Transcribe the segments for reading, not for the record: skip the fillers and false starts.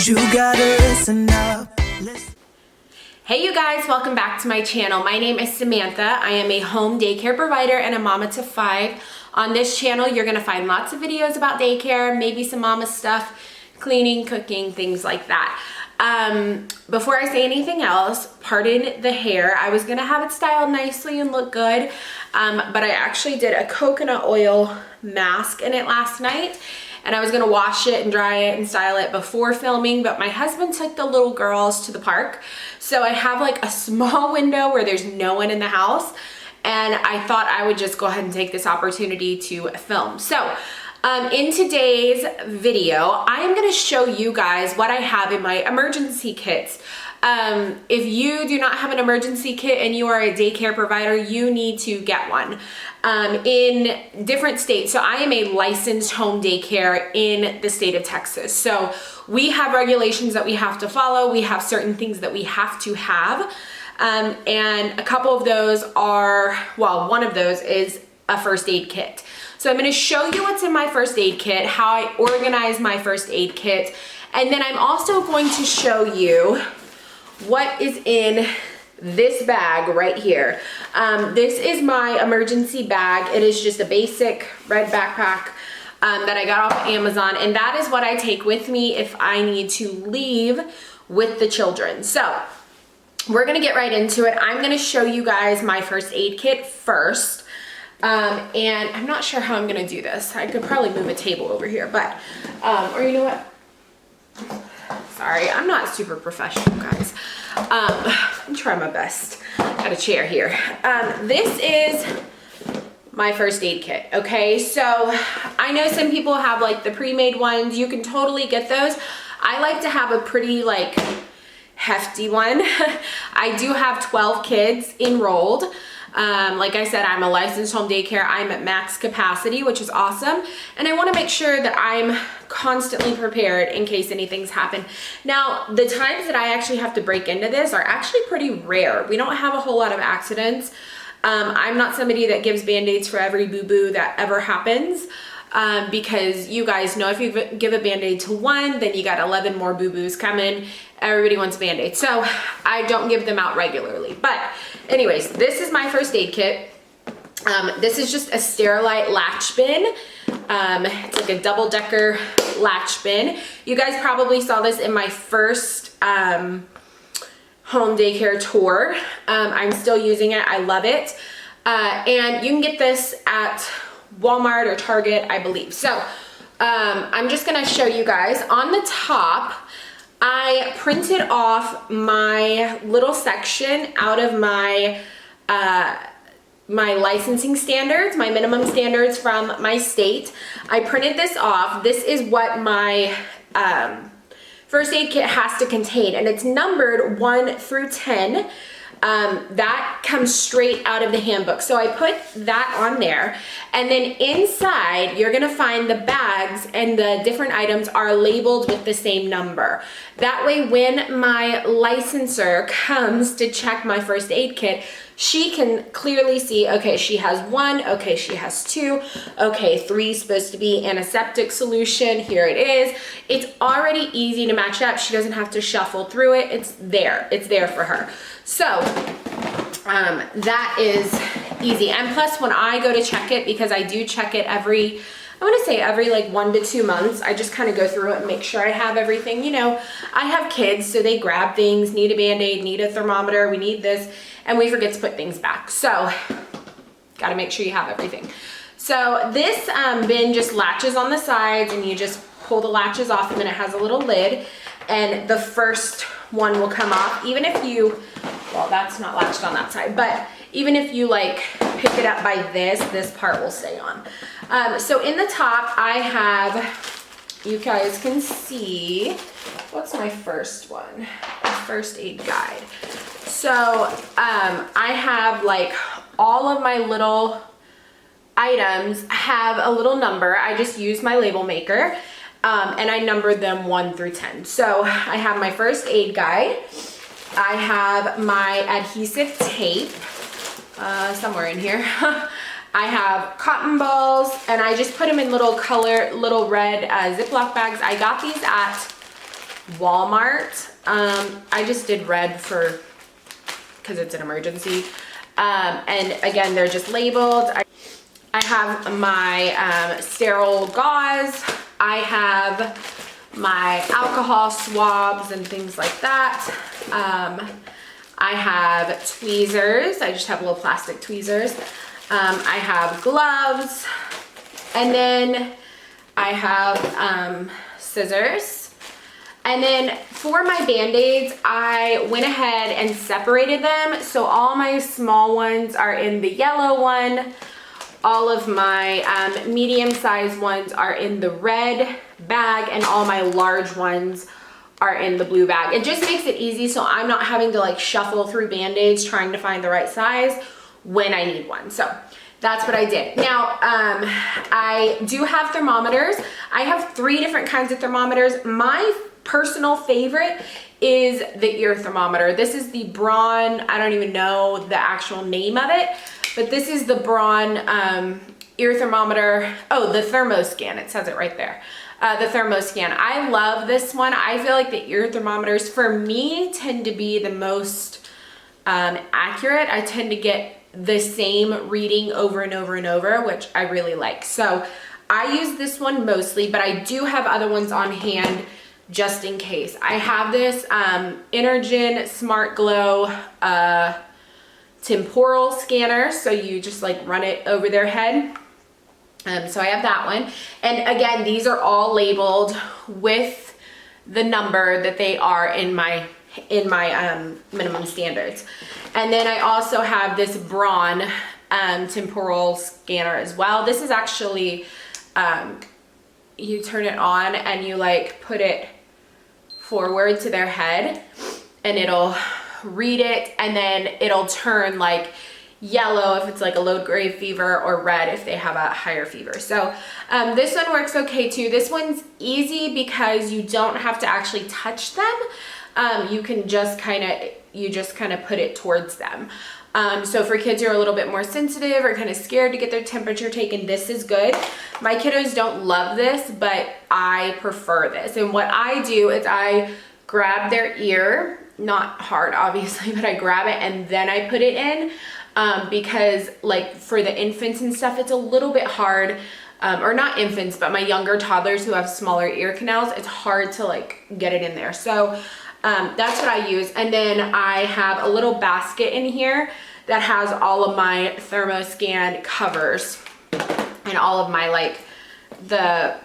You gotta listen up. Hey you guys, welcome back to my channel. My name is Samantha. I am a home daycare provider and a mama to 5. On this channel, you're gonna find lots of videos about daycare, maybe some mama stuff, cleaning, cooking, things like that. Before I say anything else, pardon the hair. I was gonna have it styled nicely and look good, but I actually did a coconut oil mask in it last night, and I was gonna wash it and dry it and style it before filming, but my husband took the little girls to the park, so I have like a small window where there's no one in the house, and I thought I would just go ahead and take this opportunity to film. So in today's video, I am going to show you guys what I have in my emergency kits. If you do not have an emergency kit and you are a daycare provider, you need to get one in different states. So I am a licensed home daycare in the state of Texas. So we have regulations that we have to follow. We have certain things that we have to have. And a couple of those are, well, one of those is a first aid kit. So I'm going to show you what's in my first aid kit, how I organize my first aid kit, and then I'm also going to show you what is in this bag right here. This is my emergency bag. It is just a basic red backpack that I got off Amazon, and that is what I take with me if I need to leave with the children. So we're going to get right into it. I'm going to show you guys my first aid kit first. And I'm not sure how I'm gonna do this. I could probably move a table over here, but, or you know what? Sorry, I'm not super professional, guys. I'm trying my best. Got a chair here. This is my first aid kit, okay? So I know some people have like the pre-made ones. You can totally get those. I like to have a pretty like hefty one. I do have 12 kids enrolled. Like I said, I'm a licensed home daycare. I'm at max capacity, which is awesome. And I want to make sure that I'm constantly prepared in case anything's happened. Now, the times that I actually have to break into this are actually pretty rare. We don't have a whole lot of accidents. I'm not somebody that gives Band-Aids for every boo-boo that ever happens. Because you guys know if you give a Band-Aid to one, then you got 11 more boo-boos coming. Everybody wants Band-Aid. So I don't give them out regularly. But anyways, this is my first aid kit. This is just a Sterilite latch bin. It's like a double-decker latch bin. You guys probably saw this in my first home daycare tour. I'm still using it. I love it. And you can get this at Walmart or Target, I believe. So I'm just gonna show you guys. On the top, I printed off my little section out of my my licensing standards, my minimum standards from my state. I printed this off. This is what my first aid kit has to contain, and it's numbered 1 through 10. That comes straight out of the handbook. So I put that on there, and then inside you're gonna find the bags, and the different items are labeled with the same number. That way when my licensor comes to check my first aid kit, she can clearly see, okay, she has 1, okay, she has 2, okay, 3 is supposed to be antiseptic solution, here it is. It's already easy to match up. She doesn't have to shuffle through it. It's there for her. So that is easy. And plus when I go to check it, because I do check it every, I want to say every like 1 to 2 months, I just kind of go through it and make sure I have everything. You know, I have kids, so they grab things, need a Band-Aid, need a thermometer, we need this, and we forget to put things back. So got to make sure you have everything. So this bin just latches on the sides, and you just pull the latches off, and then it has a little lid, and the first one will come off. Even if you, well, that's not latched on that side, but even if you like pick it up by this part will stay on. So in the top I have, you guys can see, what's my first one? The first aid guide. So I have like all of my little items have a little number. I just use my label maker, and I numbered them 1 through 10. So I have my first aid guide. I have my adhesive tape somewhere in here. I have cotton balls, and I just put them in little red Ziploc bags. I got these at Walmart. I just did red because it's an emergency. And again, they're just labeled. I have my sterile gauze. I have my alcohol swabs and things like that. I have tweezers. I just have little plastic tweezers. I have gloves. And then I have scissors. And then for my Band-Aids, I went ahead and separated them. So all my small ones are in the yellow one. All of my medium-sized ones are in the red bag, and all my large ones are in the blue bag. It just makes it easy so I'm not having to like shuffle through Band-Aids trying to find the right size when I need one. So that's what I did. Now, I do have thermometers. I have 3 different kinds of thermometers. My personal favorite is the ear thermometer. This is the Braun, I don't even know the actual name of it, but this is the Braun ear thermometer. Oh, the Thermoscan, it says it right there. The Thermoscan. I love this one. I feel like the ear thermometers for me tend to be the most accurate. I tend to get the same reading over and over and over, which I really like. So I use this one mostly, but I do have other ones on hand just in case. I have this Energen Smart Glow temporal scanner, so you just like run it over their head. So I have that one. And again, these are all labeled with the number that they are in my minimum standards. And then I also have this Braun temporal scanner as well. This is actually, you turn it on and you like put it forward to their head and it'll read it, and then it'll turn like yellow if it's like a low grade fever, or red if they have a higher fever. So this one works okay too. This one's easy because you don't have to actually touch them. You can just kind of put it towards them. So for kids who are a little bit more sensitive or kind of scared to get their temperature taken, this is good. My kiddos don't love this, but I prefer this. And what I do is I grab their ear, not hard obviously, but I grab it and then I put it in. Because like for the infants and stuff, it's a little bit hard, or not infants, but my younger toddlers who have smaller ear canals, it's hard to like get it in there. So that's what I use. And then I have a little basket in here that has all of my Thermoscan covers and all of my like the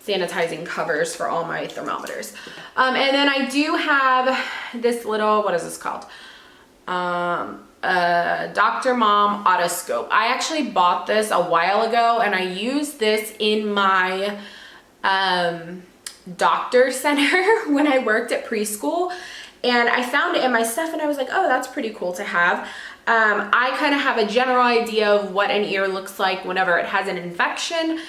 sanitizing covers for all my thermometers. And then I do have this little, what is this called? Dr. Mom Otoscope. I actually bought this a while ago and I used this in my doctor center when I worked at preschool, and I found it in my stuff and I was like, oh, that's pretty cool to have. I kind of have a general idea of what an ear looks like whenever it has an infection.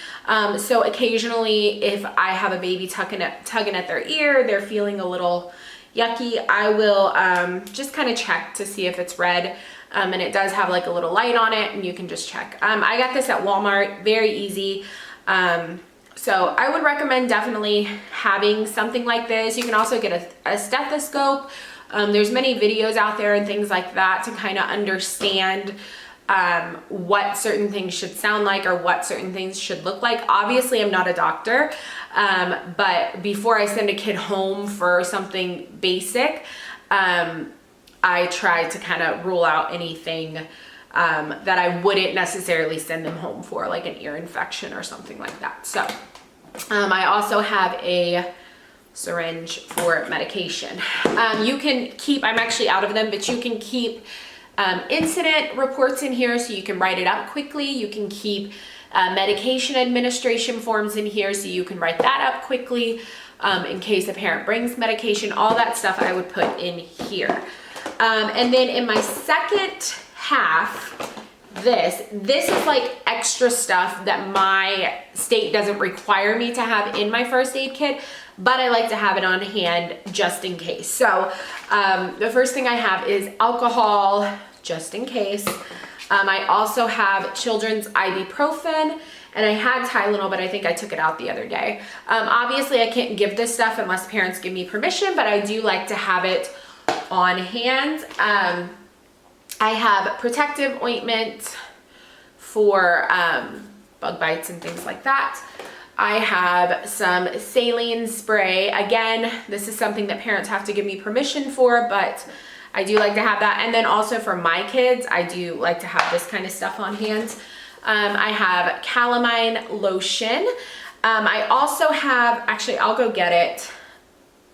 So occasionally if I have a baby tugging at their ear, they're feeling a little yucky, I will just kind of check to see if it's red. And it does have like a little light on it and you can just check. I got this at Walmart, very easy. So I would recommend definitely having something like this. You can also get a stethoscope. There's many videos out there and things like that to kind of understand what certain things should sound like or what certain things should look like. Obviously, I'm not a doctor, but before I send a kid home for something basic, I try to kind of rule out anything that I wouldn't necessarily send them home for, like an ear infection or something like that. So I also have a syringe for medication. You can keep, I'm actually out of them, but you can keep incident reports in here so you can write it up quickly. You can keep medication administration forms in here so you can write that up quickly in case a parent brings medication. All that stuff I would put in here. And then in my second half, this is like extra stuff that my state doesn't require me to have in my first aid kit, but I like to have it on hand just in case. So the first thing I have is alcohol, just in case. I also have children's ibuprofen, And I had Tylenol, but I think I took it out the other day. Obviously, I can't give this stuff unless parents give me permission, but I do like to have it on hand. I have protective ointment for bug bites and things like that. I have some saline spray. Again, this is something that parents have to give me permission for, but I do like to have that. And then also for my kids, I do like to have this kind of stuff on hand. I have Calamine Lotion. I also have, actually, I'll go get it.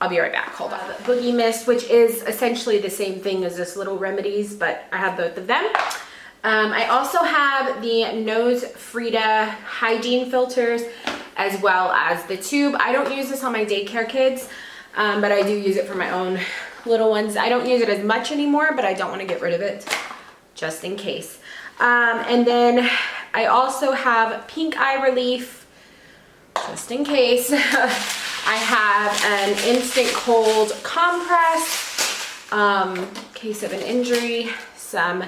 I'll be right back, hold on. Boogie Mist, which is essentially the same thing as this Little Remedies, but I have both of them. I also have the Nose Frida hygiene filters, as well as the tube. I don't use this on my daycare kids, but I do use it for my own little ones. I don't use it as much anymore, but I don't want to get rid of it, just in case. And then I also have Pink Eye Relief, just in case. I have an instant cold compress, in case of an injury, some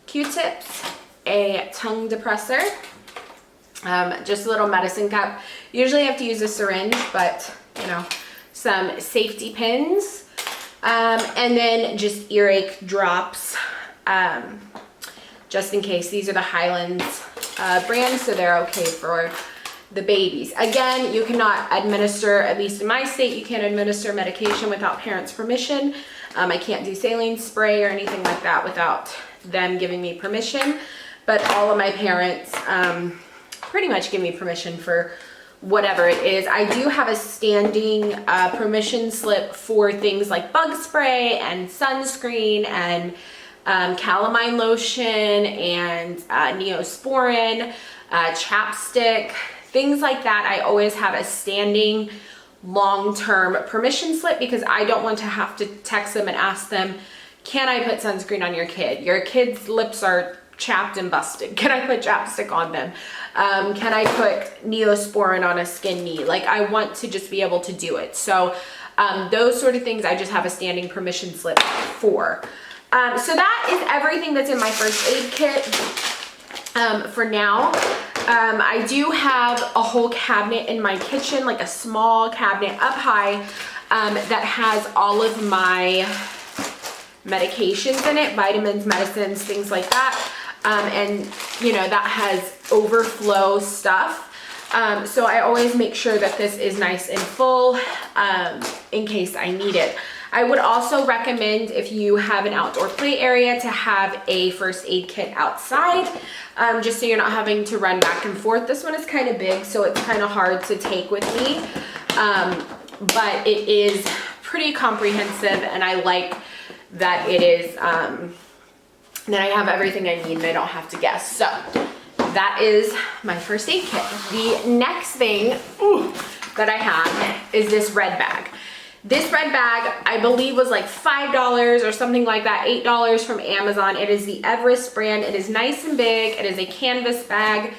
Q-tips, a tongue depressor, just a little medicine cup. Usually I have to use a syringe, but you know, some safety pins, and then just earache drops, just in case. These are the Highlands brand, so they're okay for the babies. Again, you cannot administer, at least in my state, you can't administer medication without parents' permission. I can't do saline spray or anything like that without them giving me permission, but all of my parents pretty much give me permission for whatever it is. I do have a standing permission slip for things like bug spray and sunscreen and Calamine Lotion and Neosporin, chapstick, things like that. I always have a standing long-term permission slip because I don't want to have to text them and ask them, can I put sunscreen on your kid? Your kid's lips are chapped and busted. Can I put chapstick on them? Can I put Neosporin on a skin knee? Like, I want to just be able to do it. So those sort of things I just have a standing permission slip for. So that is everything that's in my first aid kit for now. I do have a whole cabinet in my kitchen, like a small cabinet up high, that has all of my medications in it, vitamins, medicines, things like that. And you know, that has overflow stuff. So I always make sure that this is nice and full in case I need it. I would also recommend, if you have an outdoor play area, to have a first aid kit outside, just so you're not having to run back and forth. This one is kind of big, so it's kind of hard to take with me, but it is pretty comprehensive, and I like that it is, that I have everything I need and I don't have to guess. So that is my first aid kit. The next thing that I have is this red bag. This red bag, I believe, was like $5 or something like that, $8 from Amazon. It is the Everest brand. It is nice and big. It is a canvas bag.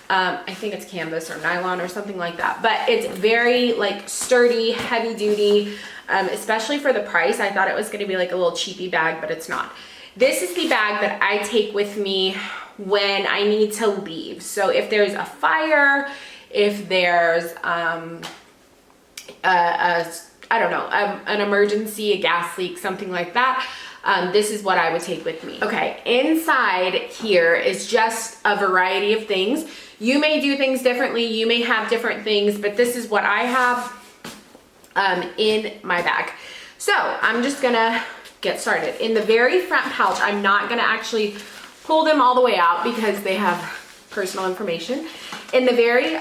I think it's canvas or nylon or something like that, but it's very like sturdy, heavy duty, especially for the price. I thought it was gonna be like a little cheapy bag, but it's not. This is the bag that I take with me when I need to leave. So if there's a fire, if there's I don't know, an emergency, a gas leak, something like that, this is what I would take with me. Okay, inside here is just a variety of things. You may do things differently, you may have different things, but this is what I have in my bag. So I'm just gonna get started. In the very front pouch, I'm not gonna actually pull them all the way out because they have personal information. In the very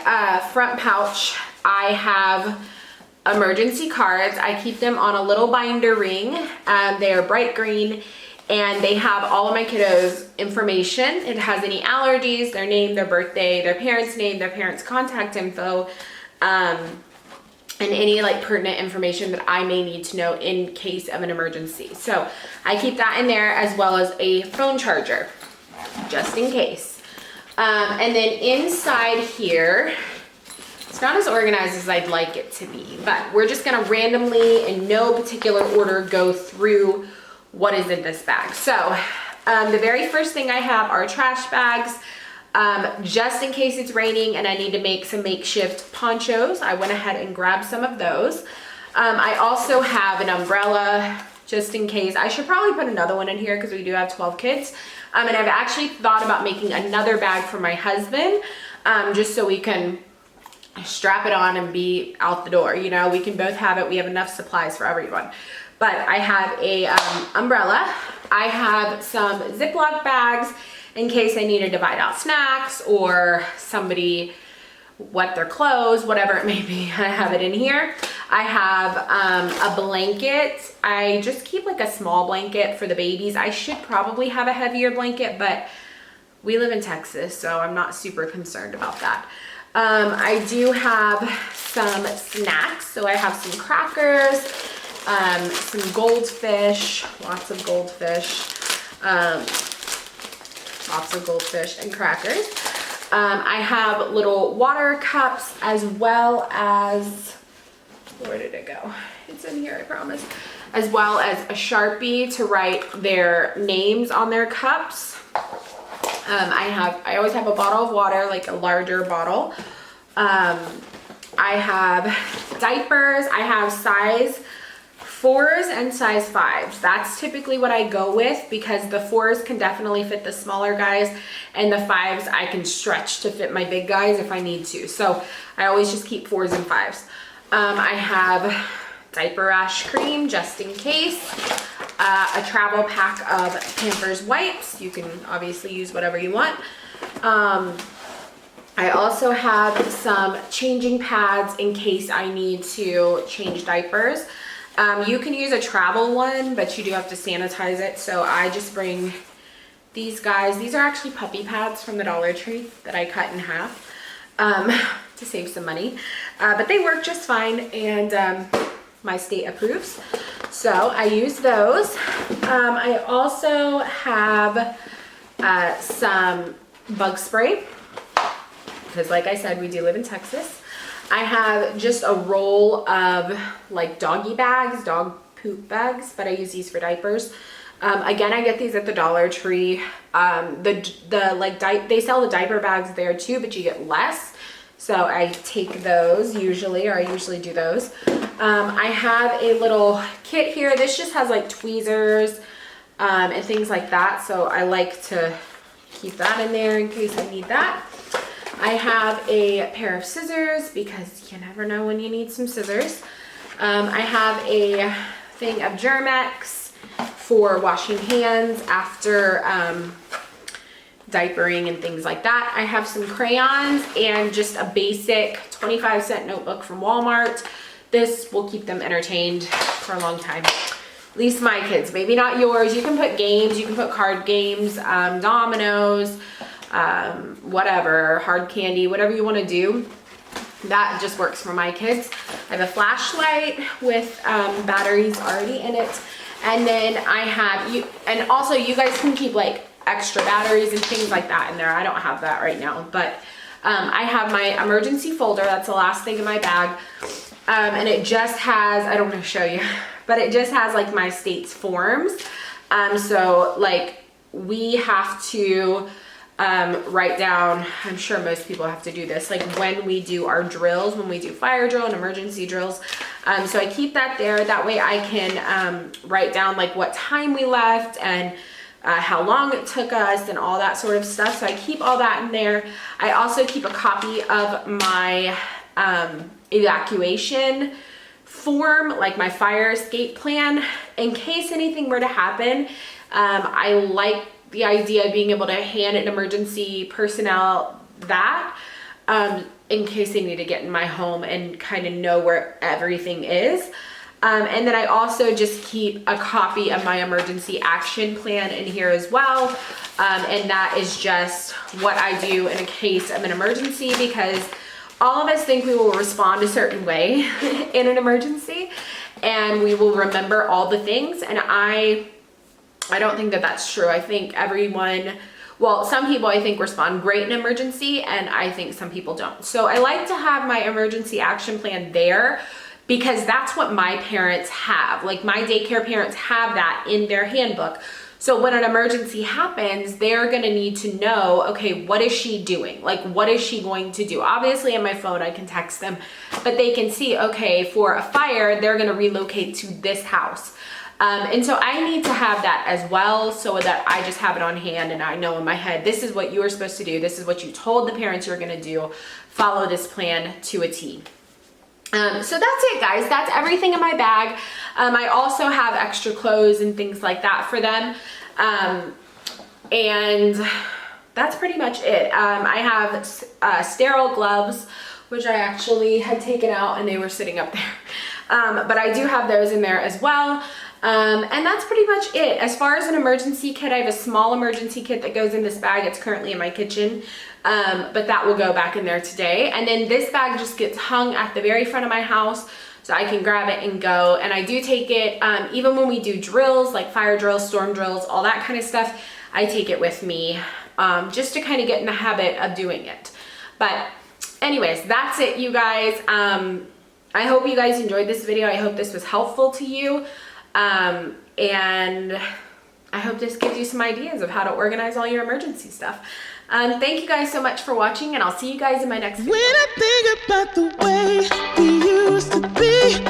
front pouch, I have emergency cards. I keep them on a little binder ring. They are bright green, and they have all of my kiddos' information. It has any allergies, their name, their birthday, their parents' name, their parents' contact info, and any like pertinent information that I may need to know in case of an emergency. So I keep that in there, as well as a phone charger, just in case. And then inside here, it's not as organized as I'd like it to be, but we're just gonna randomly, in no particular order, go through what is in this bag. So the very first thing I have are trash bags. Just in case it's raining and I need to make some makeshift ponchos, I went ahead and grabbed some of those. I also have an umbrella just in case. I should probably put another one in here because we do have 12 kids. And I've actually thought about making another bag for my husband, just so we can strap it on and be out the door. You know, we can both have it. We have enough supplies for everyone. But I have a umbrella. I have some Ziploc bags in case I need to divide out snacks or somebody wet their clothes, whatever it may be. I have it in here. I have a blanket. I just keep like a small blanket for the babies. I should probably have a heavier blanket, but we live in Texas, so I'm not super concerned about that. I do have some snacks. So I have some crackers, some goldfish, lots of goldfish and crackers. I have little water cups as well as, where did it go? It's in here, I promise. As well as a Sharpie to write their names on their cups. I always have a bottle of water, like a larger bottle. I have diapers. I have size 4s and size 5s. That's typically what I go with because the 4s can definitely fit the smaller guys and the 5s I can stretch to fit my big guys if I need to. So I always just keep 4s and 5s. I have diaper rash cream just in case. A travel pack of Pampers wipes. You can obviously use whatever you want. I also have some changing pads in case I need to change diapers. You can use a travel one, but you do have to sanitize it. So I just bring these guys. These are actually puppy pads from the Dollar Tree that I cut in half to save some money. But they work just fine, and my state approves. So I use those. I also have some bug spray because, like I said, we do live in Texas. I have just a roll of like doggy bags, dog poop bags, but I use these for diapers. Again, I get these at the Dollar Tree. They sell the diaper bags there too, but you get less. So I take those usually, or I usually do those. I have a little kit here. This just has like tweezers and things like that. So I like to keep that in there in case I need that. I have a pair of scissors because you never know when you need some scissors. I have a thing of Germ-X for washing hands after diapering and things like that. I have some crayons and just a basic 25-cent notebook from Walmart. This will keep them entertained for a long time. At least my kids, maybe not yours. You can put games, you can put card games, dominoes, whatever, hard candy, whatever you want to do. That just works for my kids. I have a flashlight with batteries already in it. And then I have, and also you guys can keep like extra batteries and things like that in there. I don't have that right now, but I have my emergency folder. That's the last thing in my bag. And it just has, I don't want to show you, but it just has like my state's forms. So like we have to write down, I'm sure most people have to do this, like when we do our drills, when we do fire drill and emergency drills. So I keep that there. That way I can write down like what time we left and how long it took us and all that sort of stuff. So I keep all that in there. I also keep a copy of my evacuation form, like my fire escape plan, in case anything were to happen. I like the idea of being able to hand an emergency personnel that in case they need to get in my home and kind of know where everything is. And then I also just keep a copy of my emergency action plan in here as well. And that is just what I do in a case of an emergency, because all of us think we will respond a certain way in an emergency and we will remember all the things. And I don't think that that's true. I think everyone, well, some people I think respond great in emergency, and I think some people don't. So I like to have my emergency action plan there because that's what my parents have. Like my daycare parents have that in their handbook. So when an emergency happens, they're gonna need to know, okay, what is she doing? Like, what is she going to do? Obviously on my phone, I can text them, but they can see, okay, for a fire, they're gonna relocate to this house. And so I need to have that as well, so that I just have it on hand and I know in my head, this is what you were supposed to do. This is what you told the parents you're gonna do. Follow this plan to a T. So that's it, guys. That's everything in my bag. I also have extra clothes and things like that for them. And that's pretty much it. I have sterile gloves, which I actually had taken out and they were sitting up there. But I do have those in there as well. And that's pretty much it. As far as an emergency kit, I have a small emergency kit that goes in this bag. It's currently in my kitchen, but that will go back in there today. And then this bag just gets hung at the very front of my house, so I can grab it and go. And I do take it, even when we do drills, like fire drills, storm drills, all that kind of stuff, I take it with me, just to kind of get in the habit of doing it. But anyways, that's it, you guys. I hope you guys enjoyed this video. I hope this was helpful to you. And I hope this gives you some ideas of how to organize all your emergency stuff. Thank you guys so much for watching, and I'll see you guys in my next video. When I think about the way we used to be,